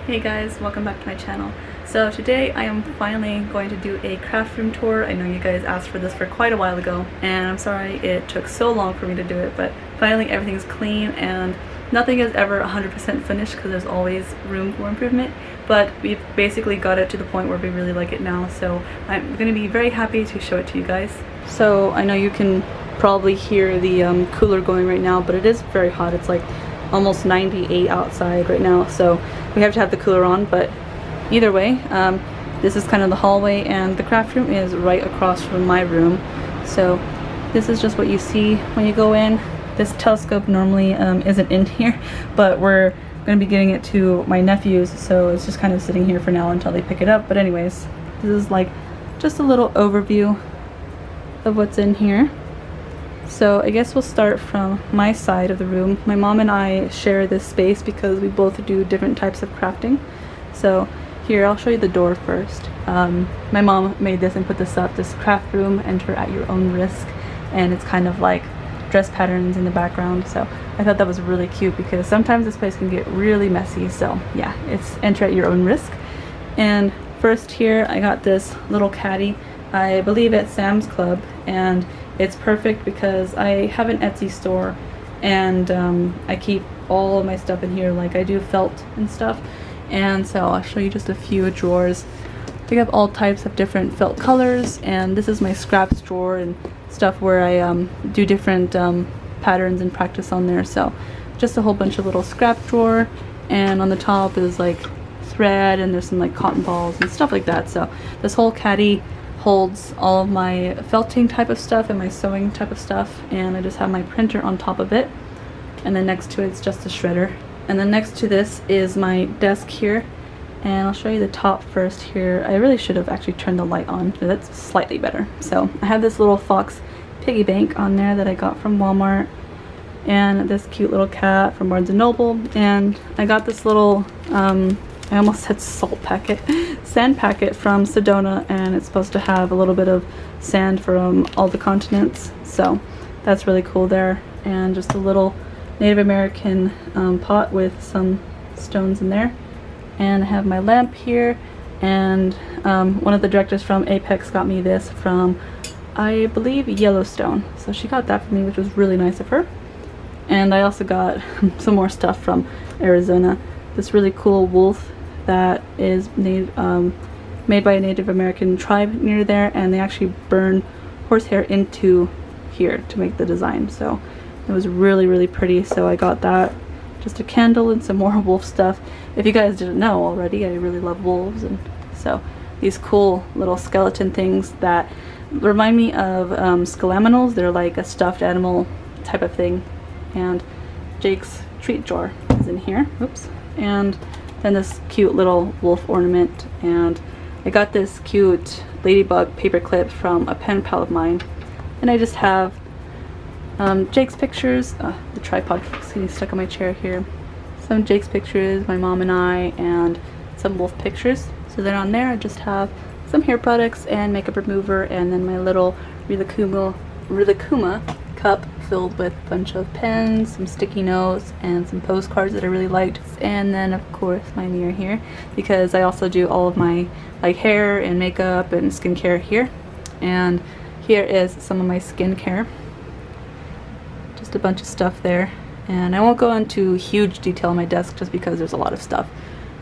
Hey guys, welcome back to my channel. So today I am finally going to do a craft room tour. I know you guys asked for this for quite a while ago and I'm sorry it took so long for me to do it, but finally everything's clean and nothing is ever 100% finished because there's always room for improvement, but we've basically got it to the point where we really like it now, so I'm going to be very happy to show it to you guys. So I know you can probably hear the cooler going right now, but it is very hot. It's like almost 98 outside right now, so we have to have the cooler on. But either way, this is kind of the hallway and the craft room is right across from my room, so this is just what you see when you go in. This telescope normally isn't in here, but we're going to be getting it to my nephews, so it's just kind of sitting here for now until they pick it up. But anyways, this is like just a little overview of what's in here. So I guess we'll start from my side of the room. My mom and I share this space because we both do different types of crafting. So here, I'll show you the door first. My mom made this and put this up, this craft room, enter at your own risk, and it's kind of like dress patterns in the background. So I thought that was really cute because sometimes this place can get really messy. So yeah, it's enter at your own risk. And first here, I got this little caddy. I believe at Sam's Club, and it's perfect because I have an Etsy store and I keep all of my stuff in here, like I do felt and stuff. And so I'll show you just a few drawers. We have all types of different felt colors, and this is my scraps drawer and stuff where I do different patterns and practice on there. So just a whole bunch of little scrap drawer, and on the top is like thread and there's some like cotton balls and stuff like that. So this whole caddy holds all of my felting type of stuff and my sewing type of stuff, and I just have my printer on top of it, and then next to it's just a shredder. And then next to this is my desk here, and I'll show you the top first here. I really should have actually turned the light on, but that's slightly better. So I have this little fox piggy bank on there that I got from Walmart, and this cute little cat from Barnes & Noble, and I got this little I almost said sand packet from Sedona, and it's supposed to have a little bit of sand from all the continents, so that's really cool there. And just a little Native American pot with some stones in there. And I have my lamp here, and one of the directors from Apex got me this from, I believe, Yellowstone, so she got that for me, which was really nice of her. And I also got some more stuff from Arizona, this really cool wolf that is made by a Native American tribe near there, and they actually burn horsehair into here to make the design. So it was really pretty, so I got that. Just a candle and some more wolf stuff. If you guys didn't know already, I really love wolves, and so these cool little skeleton things that remind me of scalaminals. They're like a stuffed animal type of thing. And Jake's treat jar is in here. Oops. And then this cute little wolf ornament, and I got this cute ladybug paper clip from a pen pal of mine. And I just have Jake's pictures, the tripod keeps getting stuck on my chair here, some Jake's pictures, my mom and I, and some wolf pictures. So then on there I just have some hair products and makeup remover, and then my little Rilakkuma cup filled with a bunch of pens, some sticky notes, and some postcards that I really liked. And then of course my mirror here, because I also do all of my like hair and makeup and skincare here. And here is some of my skincare, just a bunch of stuff there, and I won't go into huge detail on my desk just because there's a lot of stuff.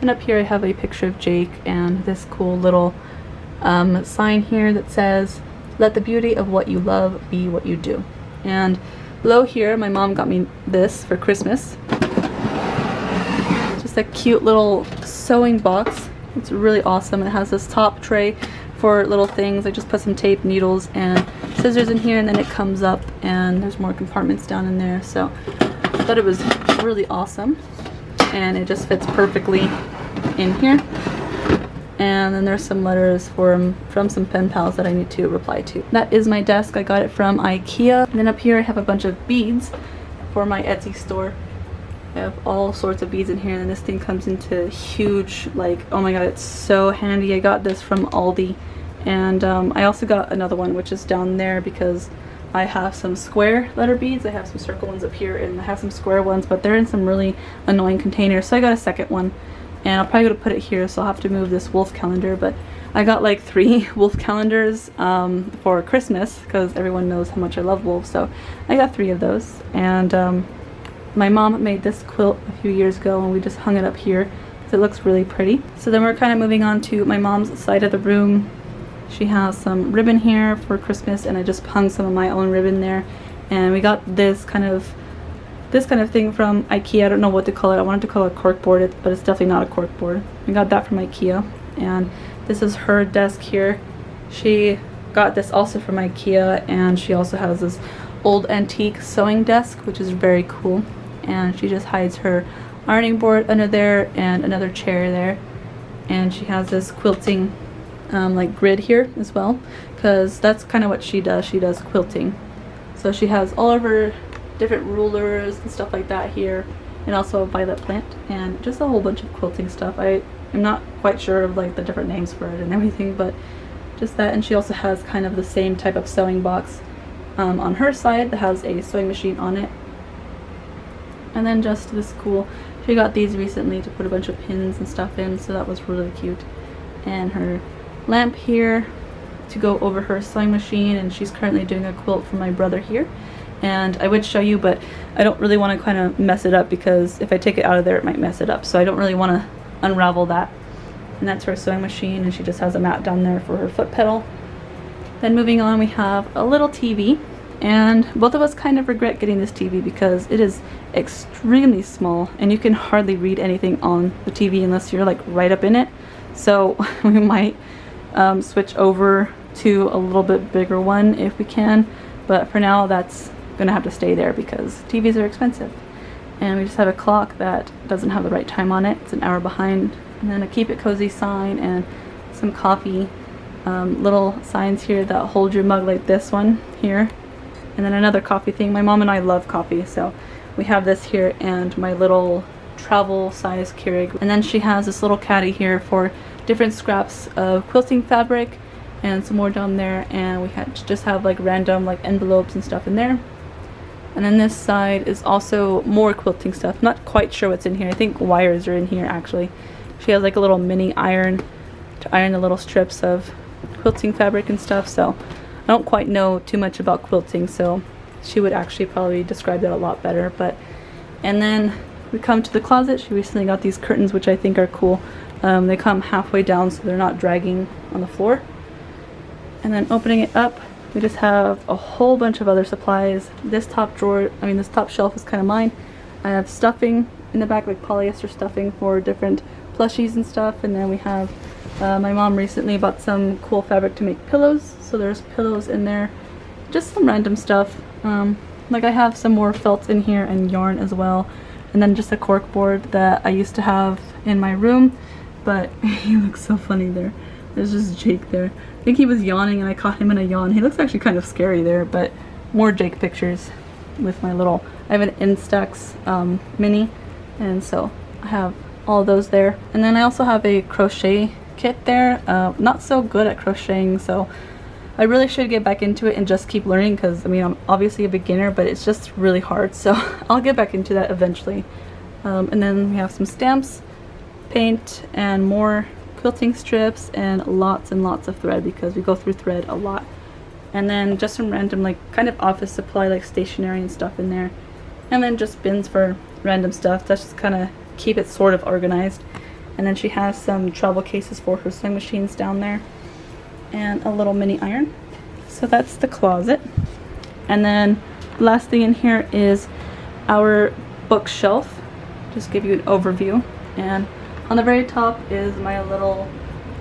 And up here I have a picture of Jake and this cool little sign here that says, "Let the beauty of what you love be what you do." And below here, my mom got me this for Christmas. Just a cute little sewing box. It's really awesome. It has this top tray for little things. I just put some tape, needles, and scissors in here, and then it comes up and there's more compartments down in there. So I thought it was really awesome, and it just fits perfectly in here. And then there's some letters from some pen pals that I need to reply to. That is my desk. I got it from IKEA. And then up here I have a bunch of beads for my Etsy store. I have all sorts of beads in here, and this thing comes into huge, like, oh my god, it's so handy. I got this from Aldi, and I also got another one which is down there because I have some square letter beads. I have some circle ones up here, and I have some square ones, but they're in some really annoying containers, so I got a second one. and I'll probably gonna put it here, so I'll have to move this wolf calendar, but I got like 3 wolf calendars for Christmas because everyone knows how much I love wolves, so I got 3 of those. And my mom made this quilt a few years ago and we just hung it up here because it looks really pretty. So then we're kind of moving on to my mom's side of the room. She has some ribbon here for Christmas and I just hung some of my own ribbon there. And we got this kind of thing from IKEA. I don't know what to call it. I wanted to call it a corkboard, but it's definitely not a corkboard. We got that from IKEA. And this is her desk here. She got this also from IKEA, and she also has this old antique sewing desk, which is very cool. And she just hides her ironing board under there and another chair there. And she has this quilting like grid here as well, because that's kind of what she does. She does quilting. So she has all of her different rulers and stuff like that here, and also a violet plant and just a whole bunch of quilting stuff. I'm not quite sure of like the different names for it and everything, but just that. And she also has kind of the same type of sewing box on her side that has a sewing machine on it. And then just this cool, she got these recently to put a bunch of pins and stuff in, so that was really cute. And her lamp here to go over her sewing machine, and she's currently doing a quilt for my brother here. And I would show you, but I don't really want to kind of mess it up, because if I take it out of there it might mess it up, so I don't really want to unravel that. And that's her sewing machine, and she just has a mat down there for her foot pedal. Then moving on, we have a little TV, and both of us kind of regret getting this TV because it is extremely small and you can hardly read anything on the TV unless you're like right up in it. So we might switch over to a little bit bigger one if we can, but for now that's gonna have to stay there because TVs are expensive. And we just have a clock that doesn't have the right time on it, it's an hour behind, and then a keep it cozy sign and some coffee little signs here that hold your mug, like this one here, and then another coffee thing. My mom and I love coffee, so we have this here, and my little travel size Keurig. And then she has this little caddy here for different scraps of quilting fabric and some more down there, and we just have like random like envelopes and stuff in there. And then this side is also more quilting stuff. Not quite sure what's in here. I think wires are in here actually. She has like a little mini iron to iron the little strips of quilting fabric and stuff, so I don't quite know too much about quilting, so she would actually probably describe that a lot better. And then we come to the closet. She recently got these curtains, which I think are cool. They come halfway down so they're not dragging on the floor. And then opening it up, we just have a whole bunch of other supplies. This top drawer, this top shelf is kind of mine. I have stuffing in the back, like polyester stuffing for different plushies and stuff. And then we have, my mom recently bought some cool fabric to make pillows, so there's pillows in there. Just some random stuff. Like I have some more felt in here and yarn as well. And then just a cork board that I used to have in my room, but he looks so funny there. There's just Jake there. I think he was yawning and I caught him in a yawn. He looks actually kind of scary there, but more Jake pictures with my little, I have an Instax mini, and so I have all those there. And then I also have a crochet kit there. Not so good at crocheting, so I really should get back into it and just keep learning, because I'm obviously a beginner, but it's just really hard, so I'll get back into that eventually. And then we have some stamps, paint, and more quilting strips, and lots of thread because we go through thread a lot. And then just some random like kind of office supply, like stationery and stuff in there. And then just bins for random stuff. That's just kind of keep it sort of organized. And then she has some travel cases for her sewing machines down there, and a little mini iron. So that's the closet. And then last thing in here is our bookshelf. Just give you an overview. And on the very top is my little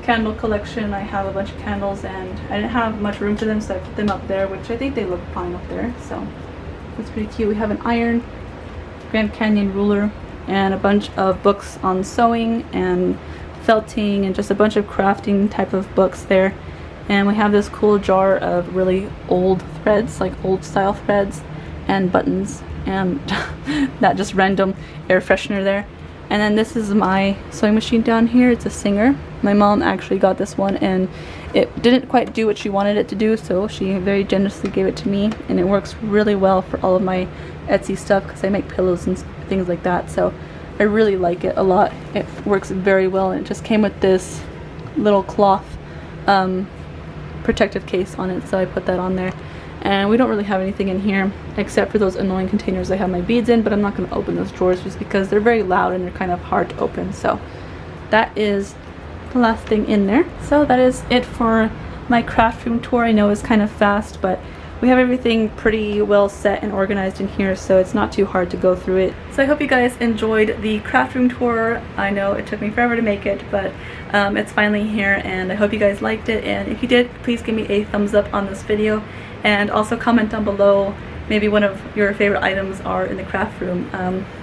candle collection. I have a bunch of candles and I didn't have much room for them, so I put them up there, which I think they look fine up there, so it's pretty cute. We have an iron, Grand Canyon ruler, and a bunch of books on sewing and felting and just a bunch of crafting type of books there. And we have this cool jar of really old threads, like old style threads and buttons, and that just random air freshener there. And then this is my sewing machine down here. It's a Singer. My mom actually got this one and it didn't quite do what she wanted it to do, so she very generously gave it to me, and it works really well for all of my Etsy stuff because I make pillows and things like that. So I really like it a lot. It works very well, and it just came with this little cloth protective case on it, so I put that on there. And we don't really have anything in here except for those annoying containers I have my beads in, but I'm not going to open those drawers just because they're very loud and they're kind of hard to open. So that is the last thing in there. So that is it for my craft room tour. I know it's kind of fast, but we have everything pretty well set and organized in here, so it's not too hard to go through it. So I hope you guys enjoyed the craft room tour. I know it took me forever to make it, but it's finally here, and I hope you guys liked it. And if you did, please give me a thumbs up on this video, and also comment down below maybe one of your favorite items are in the craft room.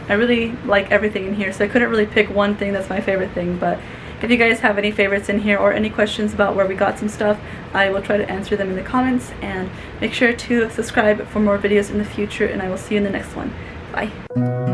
I really like everything in here, so I couldn't really pick one thing that's my favorite thing, but if you guys have any favorites in here or any questions about where we got some stuff, I will try to answer them in the comments. And make sure to subscribe for more videos in the future, and I will see you in the next one. Bye.